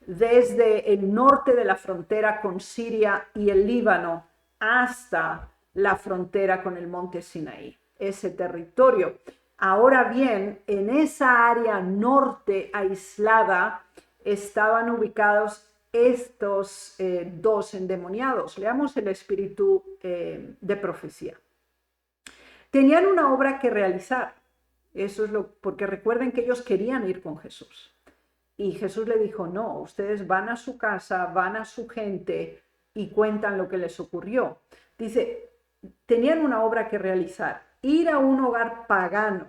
desde el norte de la frontera con Siria y el Líbano hasta la frontera con el monte Sinaí, ese territorio. Ahora bien, en esa área norte aislada estaban ubicados estos dos endemoniados. Leamos el espíritu de profecía. Tenían una obra que realizar, eso es porque recuerden que ellos querían ir con Jesús. Y Jesús le dijo, no, ustedes van a su casa, van a su gente y cuentan lo que les ocurrió. Dice, tenían una obra que realizar, ir a un hogar pagano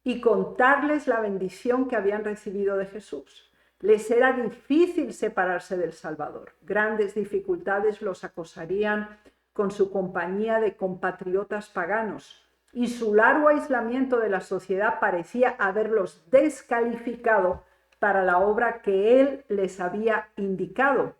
y contarles la bendición que habían recibido de Jesús. Les era difícil separarse del Salvador. Grandes dificultades los acosarían con su compañía de compatriotas paganos y su largo aislamiento de la sociedad parecía haberlos descalificado para la obra que él les había indicado.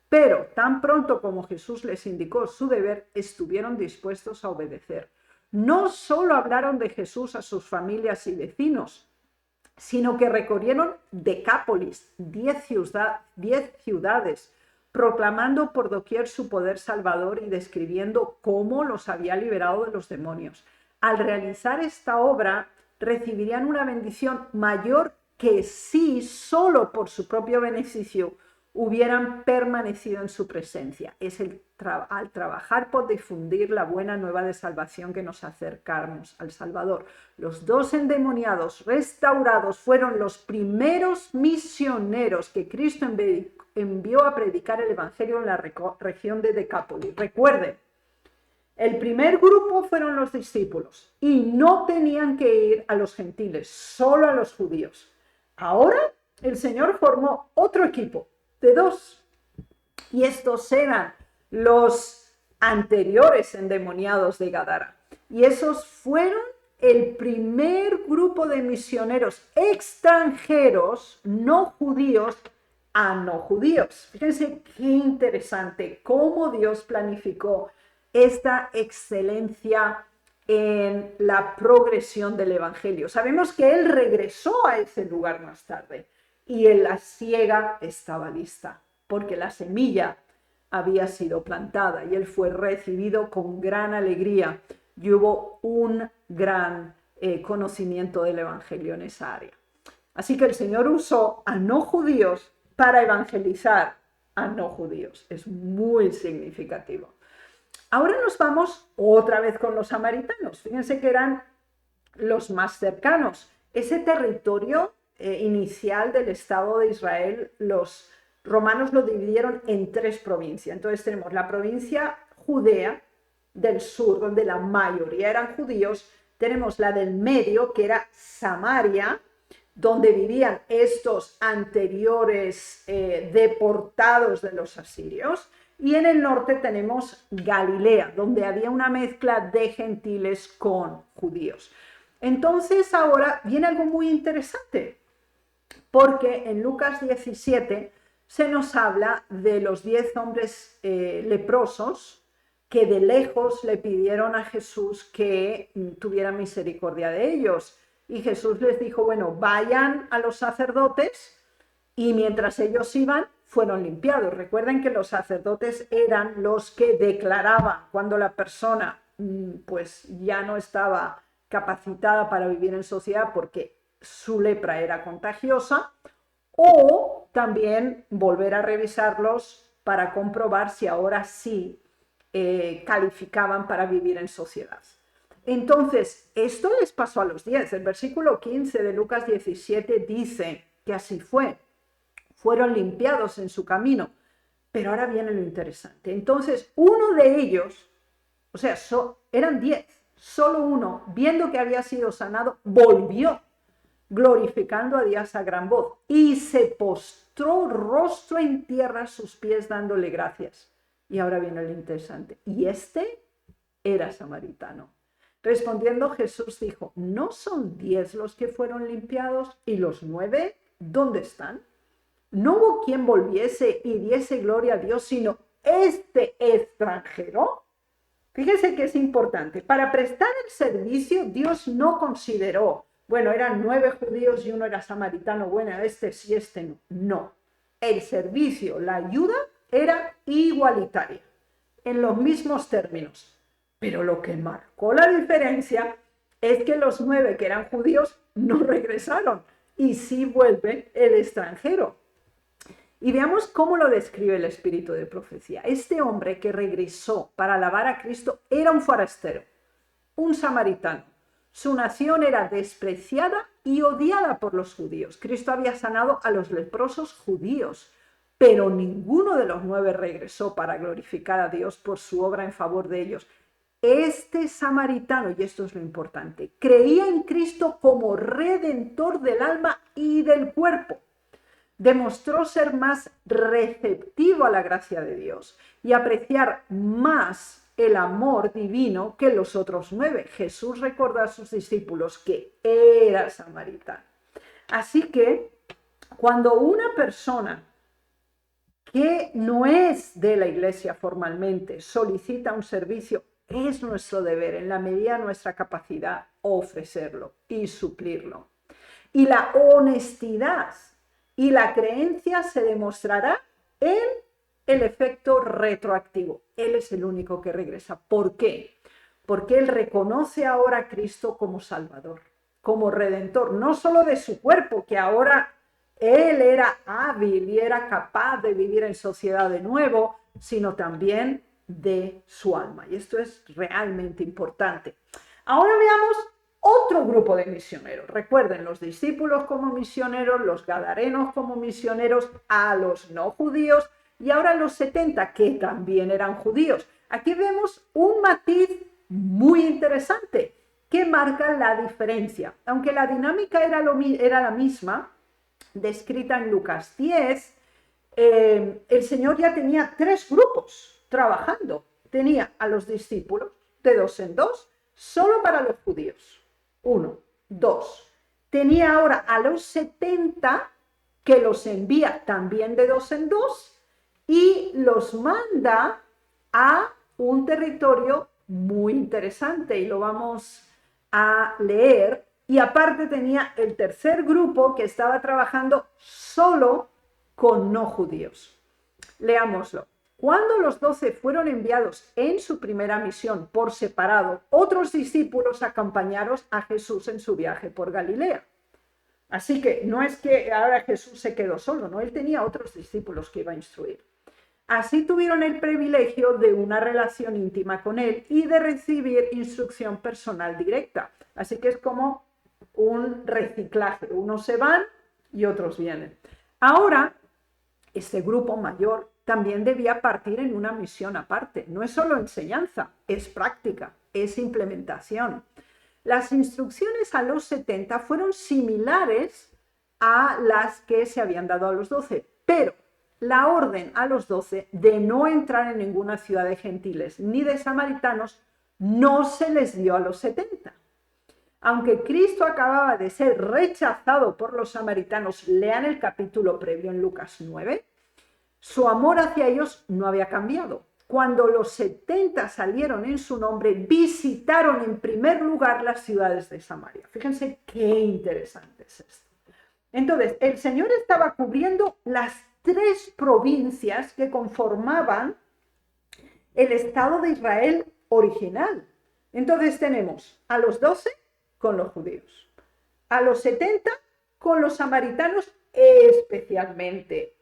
Pero tan pronto como Jesús les indicó su deber, estuvieron dispuestos a obedecer. No solo hablaron de Jesús a sus familias y vecinos, sino que recorrieron Decápolis, 10 ciudades, proclamando por doquier su poder salvador y describiendo cómo los había liberado de los demonios. Al realizar esta obra, recibirían una bendición mayor que si solo por su propio beneficio hubieran permanecido en su presencia. Es al trabajar por difundir la buena nueva de salvación que nos acercamos al Salvador. Los dos endemoniados restaurados fueron los primeros misioneros que Cristo envió a predicar el Evangelio en la región de Decápolis. Recuerden, el primer grupo fueron los discípulos y no tenían que ir a los gentiles, solo a los judíos. Ahora el Señor formó otro equipo de 2 y estos eran los anteriores endemoniados de Gadara y esos fueron el primer grupo de misioneros extranjeros no judíos a no judíos. Fíjense qué interesante cómo Dios planificó esta excelencia en la progresión del Evangelio. Sabemos que él regresó a ese lugar más tarde y en la siega estaba lista, porque la semilla había sido plantada y él fue recibido con gran alegría y hubo un gran conocimiento del Evangelio en esa área. Así que el Señor usó a no judíos para evangelizar a no judíos. Es muy significativo. Ahora nos vamos otra vez con los samaritanos. Fíjense que eran los más cercanos. Ese territorio inicial del Estado de Israel, los romanos lo dividieron en 3 provincias. Entonces tenemos la provincia Judea del sur, donde la mayoría eran judíos. Tenemos la del medio, que era Samaria, donde vivían estos anteriores deportados de los asirios. Y en el norte tenemos Galilea, donde había una mezcla de gentiles con judíos. Entonces ahora viene algo muy interesante, porque en Lucas 17 se nos habla de los 10 hombres leprosos que de lejos le pidieron a Jesús que tuviera misericordia de ellos. Y Jesús les dijo, bueno, vayan a los sacerdotes, y mientras ellos iban, fueron limpiados. Recuerden que los sacerdotes eran los que declaraban cuando la persona pues ya no estaba capacitada para vivir en sociedad porque su lepra era contagiosa, o también volver a revisarlos para comprobar si ahora sí calificaban para vivir en sociedad. Entonces, esto les pasó a los 10. El versículo 15 de Lucas 17 dice que así fue. Fueron limpiados en su camino. Pero ahora viene lo interesante. Entonces, uno de ellos, o sea, eran 10, solo uno, viendo que había sido sanado, volvió, glorificando a Dios a gran voz, y se postró rostro en tierra a sus pies, dándole gracias. Y ahora viene lo interesante. Y este era samaritano. Respondiendo, Jesús dijo, ¿no son 10 los que fueron limpiados? ¿Y los 9 dónde están? No hubo quien volviese y diese gloria a Dios, sino este extranjero. Fíjense que es importante. Para prestar el servicio, Dios no consideró, bueno, eran 9 judíos y uno era samaritano, bueno, este sí, este no. No. El servicio, la ayuda, era igualitaria, en los mismos términos. Pero lo que marcó la diferencia es que los 9 que eran judíos no regresaron, y sí vuelve el extranjero. Y veamos cómo lo describe el espíritu de profecía. Este hombre que regresó para alabar a Cristo era un forastero, un samaritano. Su nación era despreciada y odiada por los judíos. Cristo había sanado a los leprosos judíos, pero ninguno de los 9 regresó para glorificar a Dios por su obra en favor de ellos. Este samaritano, y esto es lo importante, creía en Cristo como redentor del alma y del cuerpo. Demostró ser más receptivo a la gracia de Dios y apreciar más el amor divino que los otros 9. Jesús recordó a sus discípulos que era samaritano. Así que cuando una persona que no es de la iglesia formalmente solicita un servicio, es nuestro deber, en la medida de nuestra capacidad, ofrecerlo y suplirlo. Y la honestidad y la creencia se demostrará en el efecto retroactivo. Él es el único que regresa. ¿Por qué? Porque él reconoce ahora a Cristo como Salvador, como Redentor, no solo de su cuerpo, que ahora él era hábil y era capaz de vivir en sociedad de nuevo, sino también de su alma. Y esto es realmente importante. Ahora veamos otro grupo de misioneros. Recuerden, los discípulos como misioneros, los gadarenos como misioneros, a los no judíos, y ahora los 70 que también eran judíos. Aquí vemos un matiz muy interesante que marca la diferencia. Aunque la dinámica era la misma, descrita en Lucas 10, el Señor ya tenía 3 grupos trabajando. Tenía a los discípulos de 2 en 2, solo para los judíos. 1, 2. Tenía ahora a los 70 que los envía también de 2 en 2 y los manda a un territorio muy interesante, y lo vamos a leer. Y aparte tenía el tercer grupo que estaba trabajando solo con no judíos. Leámoslo. Cuando los 12 fueron enviados en su primera misión por separado, otros discípulos acompañaron a Jesús en su viaje por Galilea. Así que no es que ahora Jesús se quedó solo, no, él tenía otros discípulos que iba a instruir. Así tuvieron el privilegio de una relación íntima con él y de recibir instrucción personal directa. Así que es como un reciclaje, unos se van y otros vienen. Ahora, este grupo mayor también debía partir en una misión aparte. No es solo enseñanza, es práctica, es implementación. Las instrucciones a los 70 fueron similares a las que se habían dado a los 12, pero la orden a los 12 de no entrar en ninguna ciudad de gentiles ni de samaritanos no se les dio a los 70. Aunque Cristo acababa de ser rechazado por los samaritanos, lean el capítulo previo en Lucas 9, su amor hacia ellos no había cambiado. Cuando los 70 salieron en su nombre, visitaron en primer lugar las ciudades de Samaria. Fíjense qué interesante es esto. Entonces, el Señor estaba cubriendo las 3 provincias que conformaban el Estado de Israel original. Entonces tenemos a los 12 con los judíos, a los 70 con los samaritanos especialmente,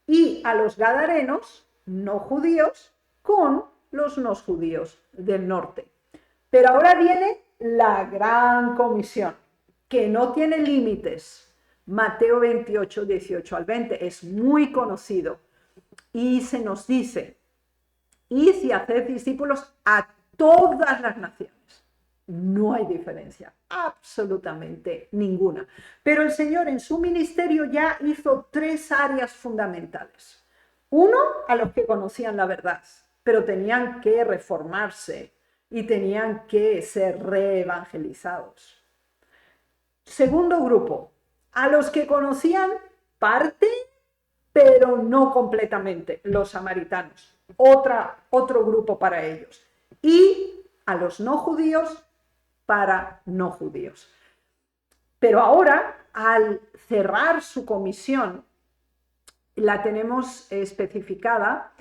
y a los gadarenos no judíos con los no judíos del norte. Pero ahora viene la gran comisión, que no tiene límites. Mateo 28, 18 al 20, es muy conocido. Y se nos dice, id y haced discípulos a todas las naciones. No hay diferencia, absolutamente ninguna. Pero el Señor en su ministerio ya hizo 3 áreas fundamentales. Uno, a los que conocían la verdad, pero tenían que reformarse y tenían que ser reevangelizados. Segundo grupo, a los que conocían parte, pero no completamente, los samaritanos. Otro grupo para ellos. Y a los no judíos, para no judíos. Pero ahora, al cerrar su comisión, la tenemos especificada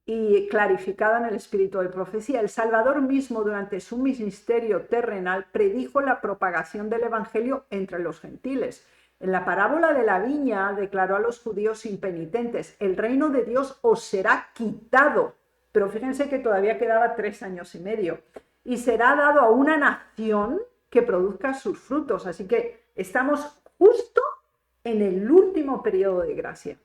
y clarificada en el espíritu de profecía. El Salvador mismo, durante su ministerio terrenal, predijo la propagación del evangelio entre los gentiles. En la parábola de la viña declaró a los judíos impenitentes: el reino de Dios os será quitado. Pero fíjense que todavía quedaba 3 años y medio. Y será dado a una nación que produzca sus frutos. Así que estamos justo en el último periodo de gracia.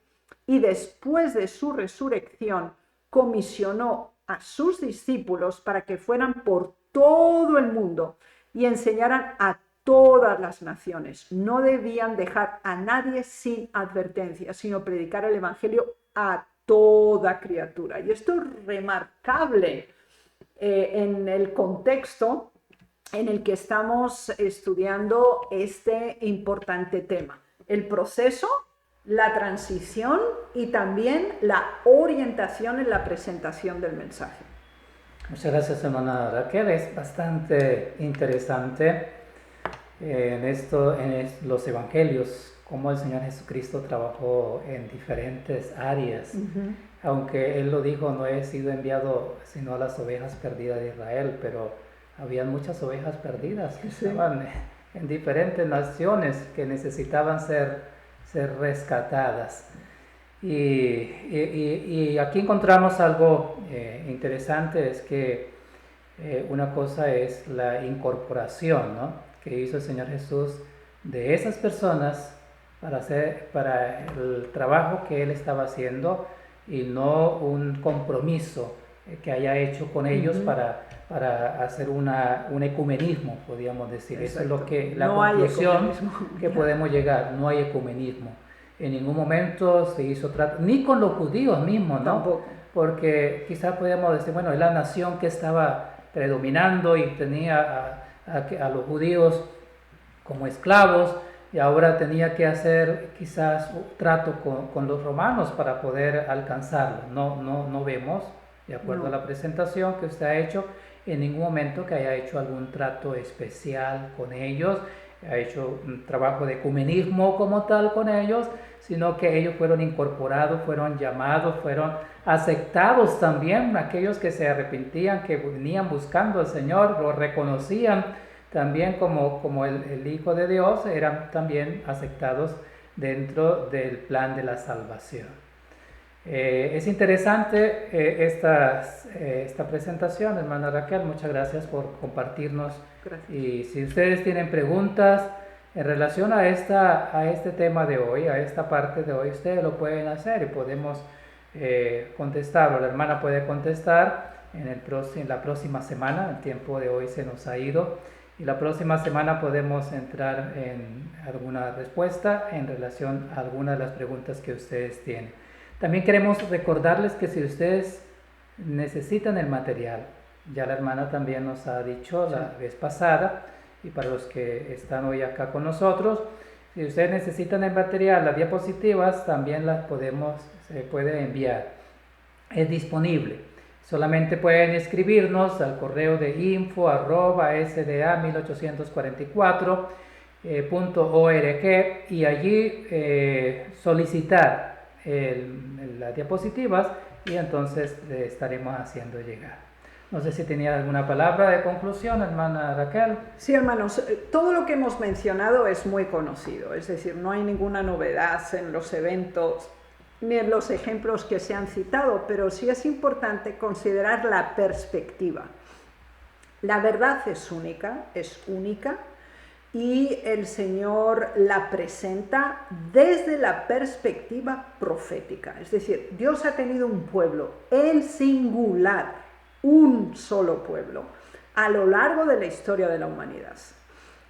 Y después de su resurrección, comisionó a sus discípulos para que fueran por todo el mundo y enseñaran a todas las naciones. No debían dejar a nadie sin advertencia, sino predicar el evangelio a toda criatura. Y esto es remarcable en el contexto en el que estamos estudiando este importante tema. El proceso, la transición y también la orientación en la presentación del mensaje. Muchas gracias, hermana Raquel. Es bastante interesante en los evangelios, cómo el Señor Jesucristo trabajó en diferentes áreas. Aunque Él lo dijo, no he sido enviado sino a las ovejas perdidas de Israel, pero había muchas ovejas perdidas que estaban en diferentes naciones que necesitaban ser rescatadas. Y aquí encontramos algo interesante, es que una cosa es la incorporación, ¿no?, que hizo el Señor Jesús de esas personas para el trabajo que Él estaba haciendo, y no un compromiso que haya hecho con ellos para hacer un ecumenismo, podríamos decir. Exacto. Eso es lo que la conclusión que podemos llegar. No hay ecumenismo. En ningún momento se hizo trato, ni con los judíos mismos, ¿no? Tampoco. Porque quizás podríamos decir, bueno, es la nación que estaba predominando y tenía a los judíos como esclavos, y ahora tenía que hacer quizás un trato con los romanos para poder alcanzarlo. No vemos, de acuerdo a la presentación que usted ha hecho, en ningún momento que haya hecho algún trato especial con ellos. ha hecho un trabajo de ecumenismo como tal con ellos, sino que ellos fueron incorporados, fueron llamados, fueron aceptados también. Aquellos que se arrepentían, que venían buscando al Señor, lo reconocían también como el Hijo de Dios, eran también aceptados dentro del plan de la salvación. Es interesante esta presentación, hermana Raquel, muchas gracias por compartirnos. Gracias. Y si ustedes tienen preguntas en relación a este tema de hoy, a esta parte de hoy, ustedes lo pueden hacer y podemos contestar, o la hermana puede contestar en la próxima semana. El tiempo de hoy se nos ha ido y la próxima semana podemos entrar en alguna respuesta en relación a algunas de las preguntas que ustedes tienen. También queremos recordarles que si ustedes necesitan el material, ya la hermana también nos ha dicho la vez pasada, y para los que están hoy acá con nosotros, si ustedes necesitan el material, las diapositivas también se puede enviar. Es disponible. Solamente pueden escribirnos al correo de info@sda1844.org y allí solicitar las diapositivas y entonces le estaremos haciendo llegar. No sé si tenía alguna palabra de conclusión, hermana Raquel. Sí, hermanos, todo lo que hemos mencionado es muy conocido, es decir, no hay ninguna novedad en los eventos ni en los ejemplos que se han citado, pero sí es importante considerar la perspectiva. La verdad es única y el Señor la presenta desde la perspectiva profética. Es decir, Dios ha tenido un pueblo en singular, un solo pueblo, a lo largo de la historia de la humanidad.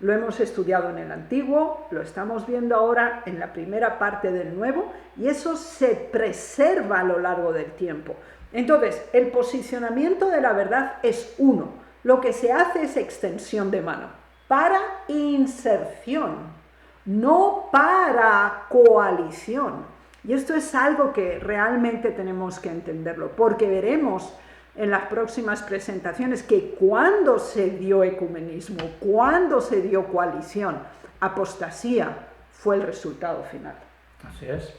Lo hemos estudiado en el Antiguo, lo estamos viendo ahora en la primera parte del Nuevo, y eso se preserva a lo largo del tiempo. Entonces, el posicionamiento de la verdad es uno. Lo que se hace es extensión de mano, para inserción, no para coalición. Y esto es algo que realmente tenemos que entenderlo, porque veremos en las próximas presentaciones que cuando se dio ecumenismo, cuando se dio coalición, apostasía fue el resultado final. Así es.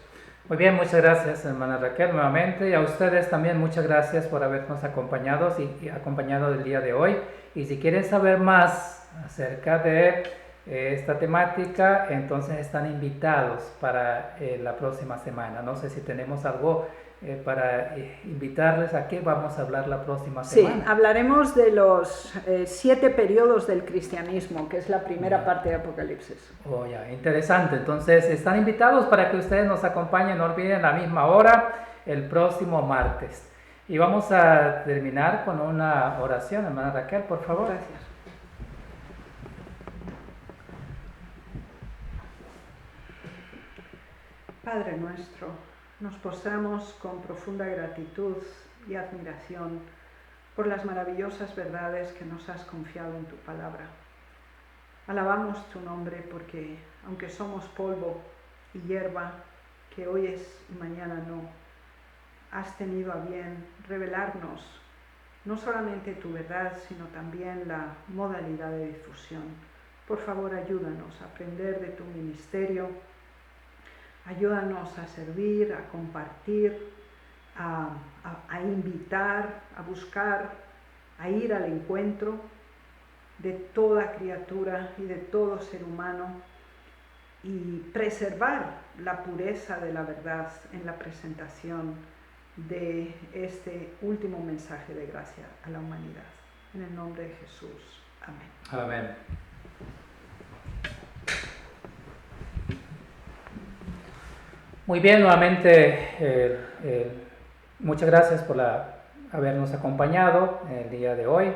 Muy bien, muchas gracias, hermana Raquel, nuevamente, y a ustedes también muchas gracias por habernos acompañado el día de hoy. Y si quieren saber más acerca de esta temática, entonces están invitados para la próxima semana. No sé si tenemos algo para invitarles a qué vamos a hablar la próxima semana. Sí, hablaremos de los 7 periodos del cristianismo, que es la primera parte de Apocalipsis. Oh, ya, interesante. Entonces, están invitados para que ustedes nos acompañen, no olviden, a la misma hora, el próximo martes. Y vamos a terminar con una oración, hermana Raquel, por favor. Gracias. Padre nuestro, nos postramos con profunda gratitud y admiración por las maravillosas verdades que nos has confiado en tu palabra. Alabamos tu nombre porque, aunque somos polvo y hierba, que hoy es y mañana no, has tenido a bien revelarnos no solamente tu verdad, sino también la modalidad de difusión. Por favor, ayúdanos a aprender de tu ministerio. Ayúdanos a servir, a compartir, a invitar, a buscar, a ir al encuentro de toda criatura y de todo ser humano y preservar la pureza de la verdad en la presentación de este último mensaje de gracia a la humanidad. En el nombre de Jesús. Amén. Amén. Muy bien, nuevamente muchas gracias por habernos acompañado el día de hoy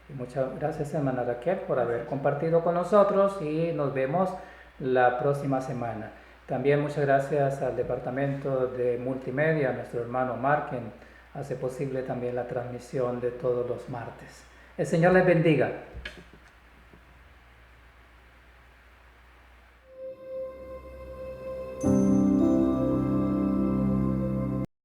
y muchas gracias, hermana Raquel, por haber compartido con nosotros y nos vemos la próxima semana. También muchas gracias al departamento de multimedia, nuestro hermano Mark, quien hace posible también la transmisión de todos los martes. El Señor les bendiga.